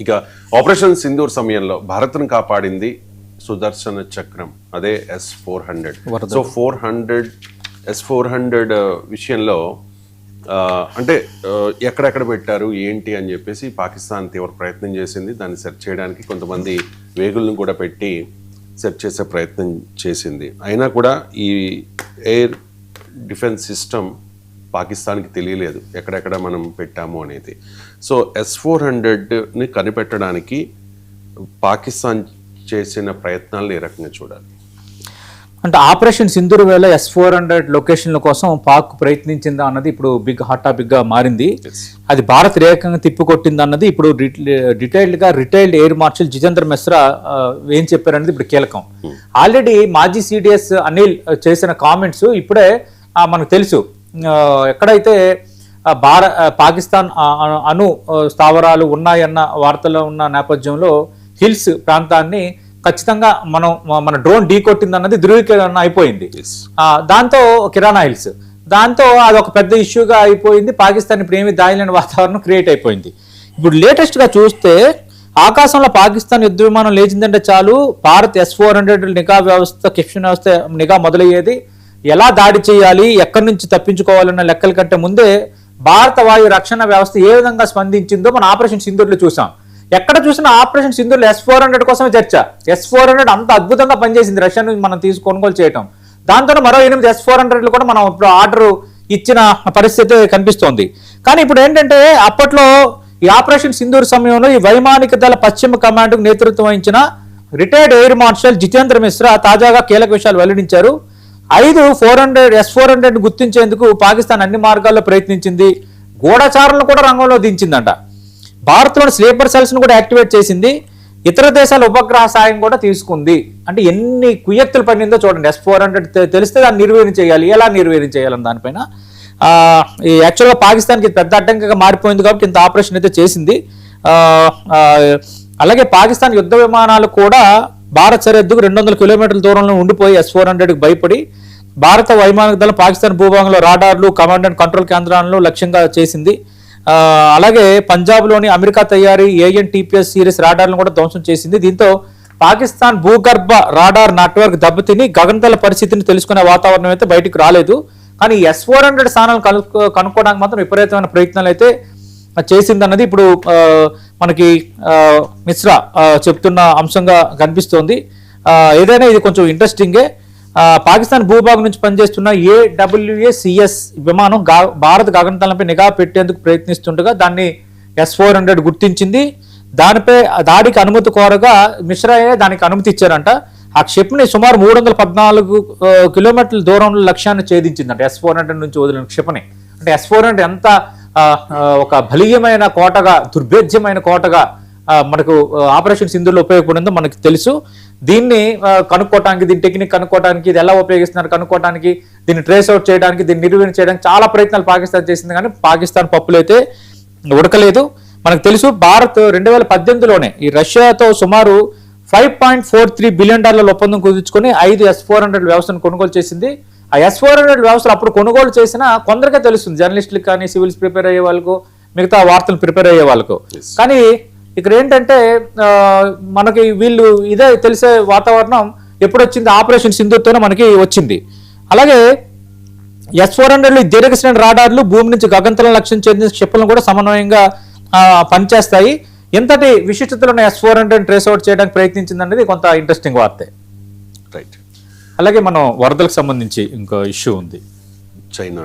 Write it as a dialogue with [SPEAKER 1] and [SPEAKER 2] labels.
[SPEAKER 1] ఇక ఆపరేషన్ సింధూర్ సమయంలో భారత్ను కాపాడింది సుదర్శన చక్రం, అదే S-400. సో 400 S-400 విషయంలో అంటే ఎక్కడెక్కడ పెట్టారు ఏంటి అని చెప్పేసి పాకిస్తాన్ తీవ్ర ప్రయత్నం చేసింది. దాన్ని సెర్చ్ చేయడానికి కొంతమంది వేగులను కూడా పెట్టి సెర్చ్ చేసే ప్రయత్నం చేసింది. అయినా కూడా ఈ ఎయిర్ డిఫెన్స్ సిస్టమ్ పాకిస్తాన్కి తెలియలేదు ఎక్కడెక్కడ మనం పెట్టాము అనేది. సో S-400ని కనిపెట్టడానికి పాకిస్తాన్ చేసిన ప్రయత్నాలను ఏ రకంగా చూడాలి
[SPEAKER 2] అంటే ఆపరేషన్ సింధూర్ వేళ S-400 లొకేషన్ల కోసం పాక్ ప్రయత్నించిందా అన్నది ఇప్పుడు బిగ్ హాట్ టాపిక్గా మారింది. అది భారత్ రేఖంగా తిప్పికొట్టింది అన్నది ఇప్పుడు రిటైల్డ్ ఎయిర్ మార్షల్ జితేంద్ర మిశ్రా ఏం చెప్పారనేది ఇప్పుడు కీలకం. ఆల్రెడీ మాజీ CDS అనిల్ చేసిన కామెంట్స్ ఇప్పుడే మనకు తెలుసు. ఎక్కడైతే పాకిస్తాన్ అణు స్థావరాలు ఉన్నాయన్న వార్తలో ఉన్న నేపథ్యంలో హిల్స్ ప్రాంతాన్ని ఖచ్చితంగా మన డ్రోన్ ఢీ కొట్టింది అన్నది ధృవీకరణ అయిపోయింది. దాంతో కిరాణా హిల్స్, దాంతో అది ఒక పెద్ద ఇష్యూగా అయిపోయింది. పాకిస్తాన్ ఇప్పుడు ఏమి దాయలేని వాతావరణం క్రియేట్ అయిపోయింది. ఇప్పుడు లేటెస్ట్గా చూస్తే ఆకాశంలో పాకిస్తాన్ యుద్ధ విమానం లేచిందంటే చాలు భారత్ S-400 నిఘా వ్యవస్థ, క్షిపణి వ్యవస్థ నిఘా మొదలయ్యేది. ఎలా దాడి చేయాలి, ఎక్కడి నుంచి తప్పించుకోవాలన్న లెక్కల కంటే ముందే భారత వాయు రక్షణ వ్యవస్థ ఏ విధంగా స్పందించిందో మనం ఆపరేషన్ సింధూర్లో చూసాం. ఎక్కడ చూసినా ఆపరేషన్ సింధూర్లో S-400 కోసమే చర్చ. S-400 అంత అద్భుతంగా పనిచేసింది రష్యా నుంచి మనం కొనుగోలు చేయటం. దాంతో మరో 8 S-400లు కూడా మనం ఇప్పుడు ఆర్డర్ ఇచ్చిన పరిస్థితి కనిపిస్తోంది. కానీ ఇప్పుడు ఏంటంటే అప్పట్లో ఈ ఆపరేషన్ సింధూర్ సమయంలో ఈ వైమానిక దళ పశ్చిమ కమాండ్కు నేతృత్వం వహించిన retired air marshal Jitendra Mishra తాజాగా కీలక విషయాలు వెల్లడించారు. 5 S-400 గుర్తించేందుకు పాకిస్తాన్ అన్ని మార్గాల్లో ప్రయత్నించింది. గూఢచారులను కూడా రంగంలో దించిందంట. భారత్లోని స్లీపర్ సెల్స్ను కూడా యాక్టివేట్ చేసింది. ఇతర దేశాల ఉపగ్రహ సాయం కూడా తీసుకుంది. అంటే ఎన్ని కుయ్యత్తులు పడిందో చూడండి. S-400 తెలిస్తే దాన్ని నిర్వీర్యం చేయాలి, ఎలా నిర్వీర్యం చేయాలని దానిపైన యాక్చువల్గా పాకిస్తాన్కి పెద్ద అడ్డంకిగా మారిపోయింది కాబట్టి ఇంత ఆపరేషన్ అయితే చేసింది. అలాగే పాకిస్తాన్ యుద్ధ విమానాలు కూడా భారత్ సరిహద్దుకు 200 కిలోమీటర్ల దూరంలో ఉండిపోయి S-400కి భయపడి భారత వైమానిక దళం పాకిస్తాన్ భూభాగంలో రాడార్లు, కమాండ్ అండ్ కంట్రోల్ కేంద్రాలను లక్ష్యంగా చేసింది. అలాగే పంజాబ్లోని అమెరికా తయారీ AN/TPS సిరీస్ రాడార్లను కూడా ధ్వంసం చేసింది. దీంతో పాకిస్తాన్ భూగర్భ రాడార్ నెట్వర్క్ దెబ్బతిని గగనతల పరిస్థితిని తెలుసుకునే వాతావరణం అయితే బయటకు రాలేదు. కానీ S-400 స్థానాలను కనుక్కోవడానికి మాత్రం విపరీతమైన ప్రయత్నాలు అయితే చేసిందన్నది ఇప్పుడు మనకి మిశ్రా చెప్తున్న అంశంగా కనిపిస్తోంది. ఏదైనా ఇది కొంచెం ఇంట్రెస్టింగే. పాకిస్తాన్ భూభాగం నుంచి పనిచేస్తున్న AWACS విమానం భారత గగనతలంపై నిఘా పెట్టేందుకు ప్రయత్నిస్తుండగా దాన్ని S-400 గుర్తించింది. దానిపై దాడికి అనుమతి కోరగా మిశ్రాయే దానికి అనుమతి ఇచ్చారంట. ఆ క్షిపణి సుమారు 314 కిలోమీటర్ల దూరంలో లక్ష్యాన్ని ఛేదించిందంట. S-400 నుంచి వదిలిన క్షిపణి. అంటే S-400 ఎంత ఒక బలీయమైన కోటగా, దుర్భేద్యమైన కోటగా మనకు ఆపరేషన్ సింధూర్లో ఉపయోగపడిందో మనకు తెలుసు. దీన్ని కనుక్కోవడానికి, దీని టెక్నిక్ కనుక్కోవడానికి, ఇది ఎలా ఉపయోగిస్తున్నారు కనుక్కోవడానికి, దీన్ని ట్రేస్ అవుట్ చేయడానికి, దీన్ని నిర్వీర్యం చేయడానికి చాలా ప్రయత్నాలు పాకిస్తాన్ చేసింది. కానీ పాకిస్తాన్ పప్పులైతే ఉడకలేదు. మనకు తెలుసు భారత్ 2018లోనే ఈ రష్యాతో సుమారు $5.43 బిలియన్ ఒప్పందం కుదుర్చుకొని 5 S-400 వ్యవస్థను కొనుగోలు చేసింది. ఆ S-400 వ్యవస్థలు అప్పుడు కొనుగోలు చేసినా కొందరికే తెలుస్తుంది, జర్నలిస్టులకు కానీ, సివిల్స్ ప్రిపేర్ అయ్యే వాళ్ళకు, మిగతా వార్తలు ప్రిపేర్ అయ్యే వాళ్ళకు. కానీ ఇక్కడ ఏంటంటే మనకి వీళ్ళు ఇదే తెలిసే వాతావరణం ఎప్పుడు వచ్చింది, ఆపరేషన్ సింధూర్తోనే మనకి వచ్చింది. అలాగే S-400 దీర్ఘశ్రేణి రాడార్లు భూమి నుంచి గగనతలం లక్ష్యం చెందిన క్షిపణులను కూడా సమన్వయంగా పనిచేస్తాయి. ఎంతటి విశిష్టతలో S-400 ట్రేస్ అవుట్ చేయడానికి ప్రయత్నించింది అనేది కొంత ఇంట్రెస్టింగ్ వార్తే.
[SPEAKER 1] రైట్.
[SPEAKER 2] అలాగే మనం వరదలకు సంబంధించి ఇంకో ఇష్యూ ఉంది.
[SPEAKER 1] చైనా